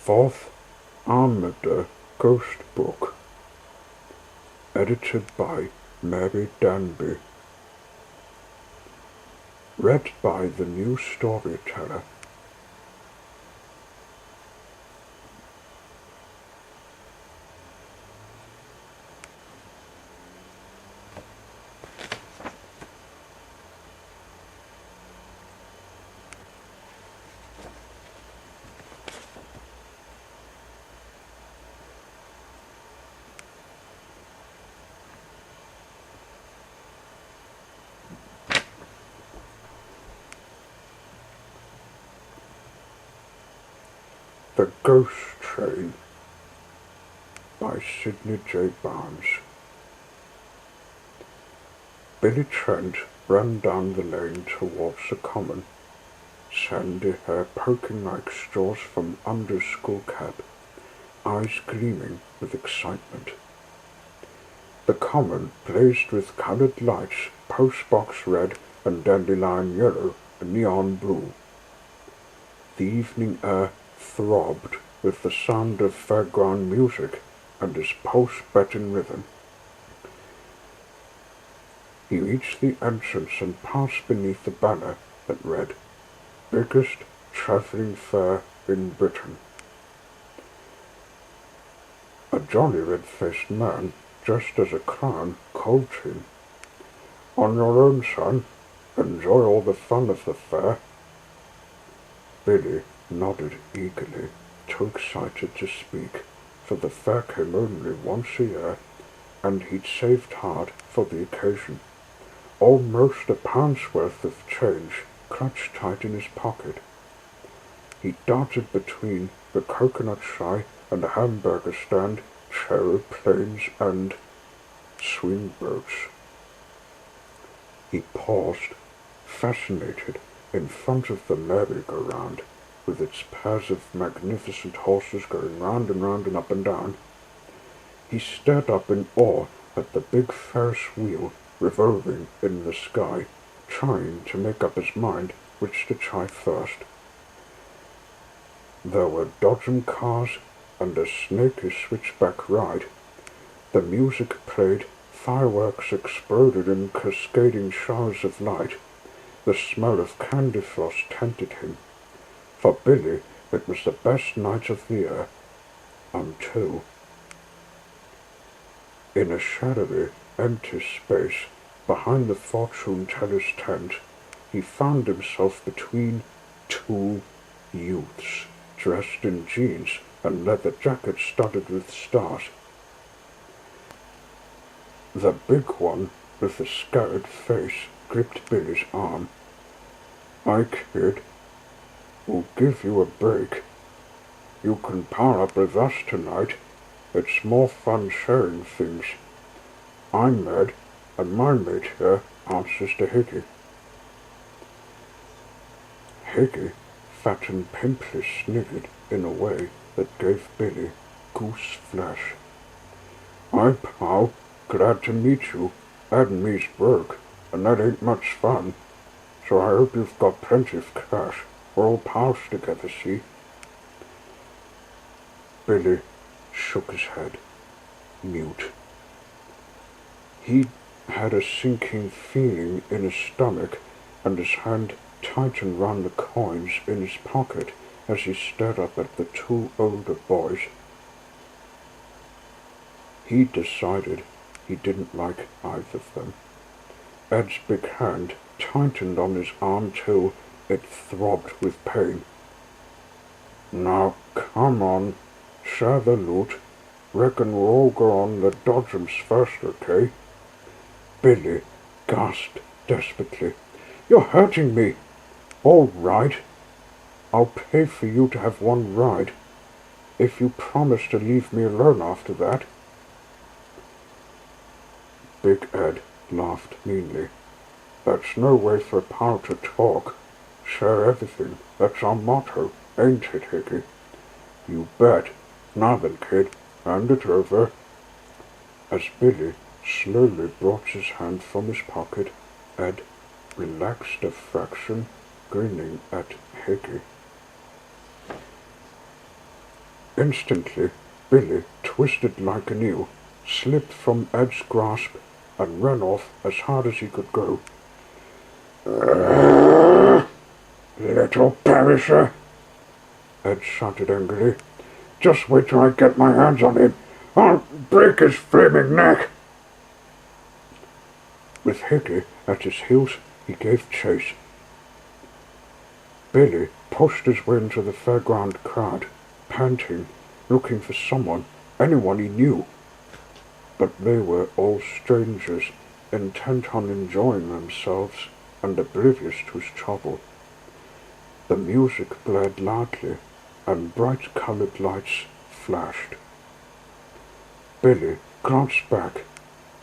Fourth Armada Ghost Book, edited by Mary Danby, read by the new storyteller. The Ghost Train by Sidney J. Barnes. Billy Trent ran down the lane towards the common, sandy hair poking like straws from under school cap, eyes gleaming with excitement. The common blazed with coloured lights, postbox red and dandelion yellow and neon blue. The evening air throbbed with the sound of fairground music and his pulse-beating rhythm. He reached the entrance and passed beneath the banner that read, "Biggest Travelling Fair in Britain." A jolly red-faced man, dressed as a clown, called him, "On your own, son. Enjoy all the fun of the fair." Billy nodded eagerly, too excited to speak, for the fair came only once a year, and he'd saved hard for the occasion. Almost a pound's worth of change clutched tight in his pocket. He darted between the coconut shy and the hamburger stand, cherry planes, and swing boats. He paused, fascinated, in front of the merry-go-round, with its pairs of magnificent horses going round and up and down. He stared up in awe at the big Ferris wheel revolving in the sky, trying to make up his mind which to try first. There were dodgem cars and a snaky switchback ride. The music played, fireworks exploded in cascading showers of light. The smell of candy floss tempted him. For Billy, it was the best night of the year, until, in a shadowy, empty space behind the fortune-teller's tent, he found himself between two youths, dressed in jeans and leather jackets studded with stars. The big one, with the scared face, gripped Billy's arm. "Hi, kid. We'll give you a break. You can power up with us tonight. It's more fun sharing things. I'm Ned, and my mate here, Aunt Sister Hickey." Hickey, fat and pimply, sniggered in a way that gave Billy goose flesh. "Hi, pal. Glad to meet you. Ed and me's broke, and that ain't much fun. So I hope you've got plenty of cash. We're all pals together, see?" Billy shook his head, mute. He had a sinking feeling in his stomach, and his hand tightened round the coins in his pocket as he stared up at the two older boys. He decided he didn't like either of them. Ed's big hand tightened on his arm till it throbbed with pain. "Now, come on, share the loot. Reckon we'll all go on the dodgems first, okay?" Billy gasped desperately. "You're hurting me." "All right. I'll pay for you to have one ride, if you promise to leave me alone after that." Big Ed laughed meanly. "That's no way for a pal to talk. Share everything. That's our motto, ain't it, Hickey?" "You bet. Now then, kid, hand it over." As Billy slowly brought his hand from his pocket, Ed relaxed a fraction, grinning at Hickey. Instantly, Billy twisted like an eel, slipped from Ed's grasp, and ran off as hard as he could go. Little perisher, Ed shouted angrily. Just wait till I get my hands on him. I'll break his flaming neck. With Hickey at his heels, he gave chase. Billy pushed his way into the fairground crowd, panting, looking for someone, anyone he knew. But they were all strangers, intent on enjoying themselves and oblivious to his trouble. The music blared loudly, and bright-colored lights flashed. Billy glanced back.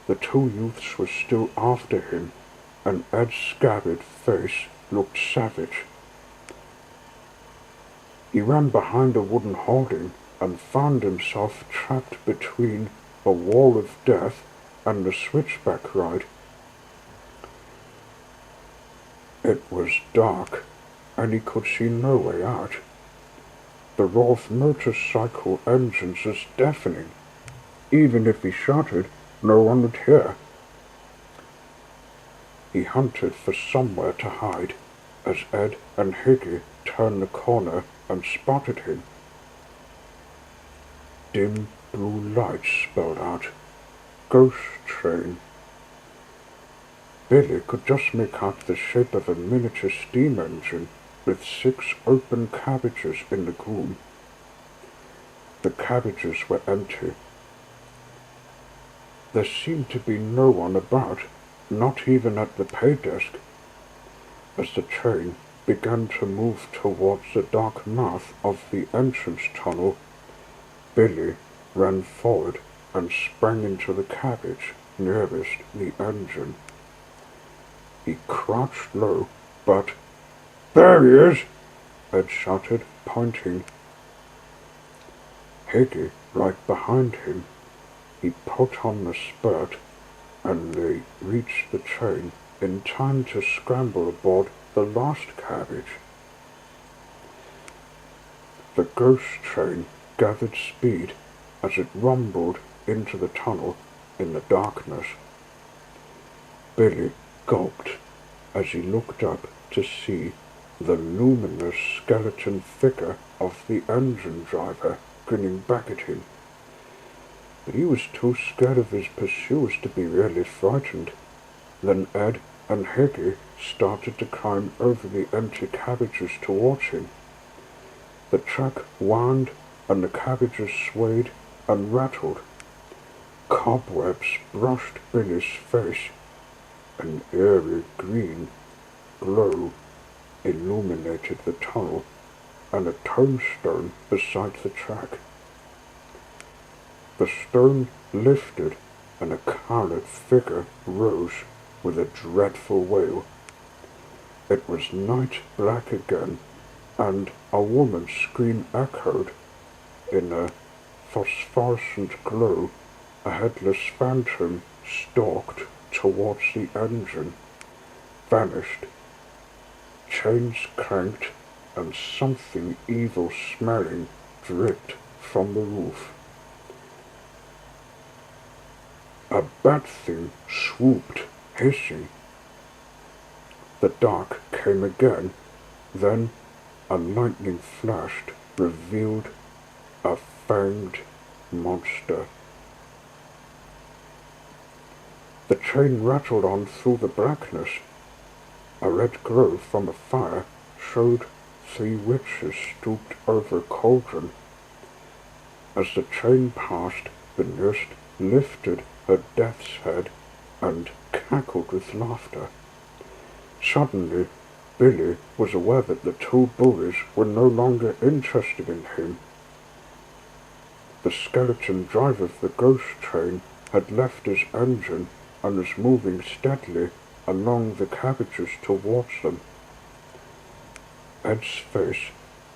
The two youths were still after him, and Ed's scabbard face looked savage. He ran behind a wooden hoarding and found himself trapped between a wall of death and the switchback ride. It was dark, and he could see no way out. The roar of motorcycle engines was deafening. Even if he shouted, no one would hear. He hunted for somewhere to hide as Ed and Hickey turned the corner and spotted him. Dim blue lights spelled out, "Ghost Train." Billy could just make out the shape of a miniature steam engine with 6 open cabbages in the gloom. The cabbages were empty. There seemed to be no one about, not even at the pay desk. As the train began to move towards the dark mouth of the entrance tunnel, Billy ran forward and sprang into the cabbage nearest the engine. He crouched low, but "There he is!" Ed shouted, pointing. Hickey right behind him. He put on the spurt, and they reached the train in time to scramble aboard the last cabbage. The ghost train gathered speed as it rumbled into the tunnel in the darkness. Billy gulped as he looked up to see the luminous skeleton figure of the engine driver grinning back at him. But he was too scared of his pursuers to be really frightened. Then Ed and Hickey started to climb over the empty cabbages towards him. The track wound, and the cabbages swayed and rattled. Cobwebs brushed Billy's face. An eerie green glow illuminated the tunnel and a tombstone beside the track. The stone lifted, and a cowled figure rose with a dreadful wail. It was night black again, and a woman's scream echoed. In a phosphorescent glow, a headless phantom stalked towards the engine, vanished. Chains clanked, and something evil-smelling dripped from the roof. A bat thing swooped, hissing. The dark came again, then a lightning flashed, revealed a fanged monster. The train rattled on through the blackness. A red glow from a fire showed 3 witches stooped over a cauldron. As the train passed, the nurse lifted her death's head and cackled with laughter. Suddenly, Billy was aware that the 2 bullies were no longer interested in him. The skeleton driver of the ghost train had left his engine and was moving steadily along the cabbages towards them. Ed's face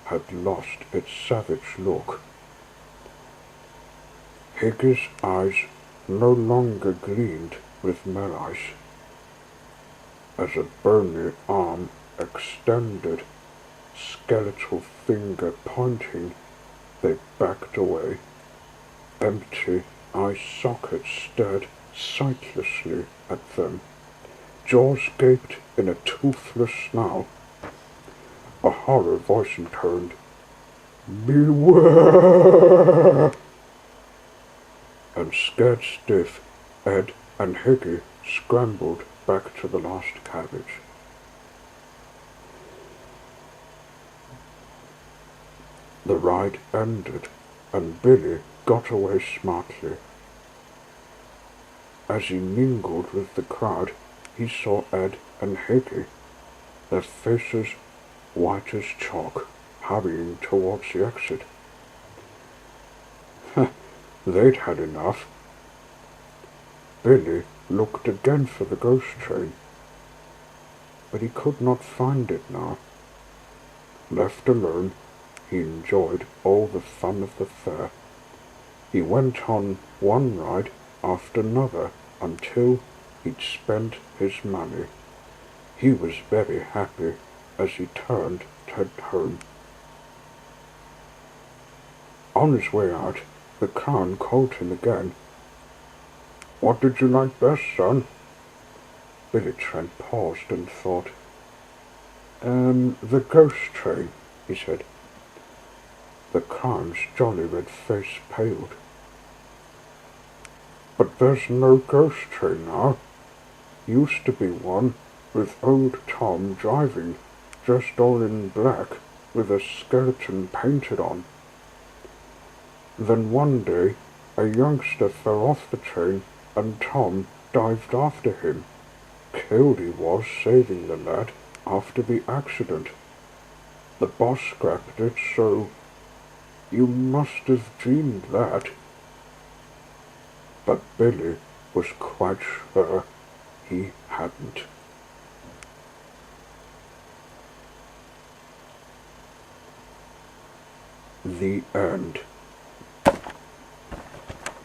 had lost its savage look. Hickey's eyes no longer gleamed with malice. As a bony arm extended, skeletal finger pointing, They backed away. Empty eye sockets stared sightlessly at them. Jaws gaped in a toothless snarl. A horror voice intoned, "Beware!" And scared stiff, Ed and Higgy scrambled back to the last carriage. The ride ended, and Billy got away smartly. As he mingled with the crowd, he saw Ed and Higgy, their faces white as chalk, hurrying towards the exit. They'd had enough. Billy looked again for the ghost train, but he could not find it now. Left alone, he enjoyed all the fun of the fair. He went on one ride after another until he'd spent his money. He was very happy as he turned to head home. On his way out, the clown called him again. "What did you like best, son?" Billy Trent paused and thought. The ghost train," he said. The clown's jolly red face paled. "But there's no ghost train now. Used to be one, with old Tom driving, dressed all in black, with a skeleton painted on. Then one day, a youngster fell off the train, and Tom dived after him. Killed he was, saving the lad after the accident. The boss scrapped it, so you must have dreamed that." But Billy was quite sure he hadn't. The end.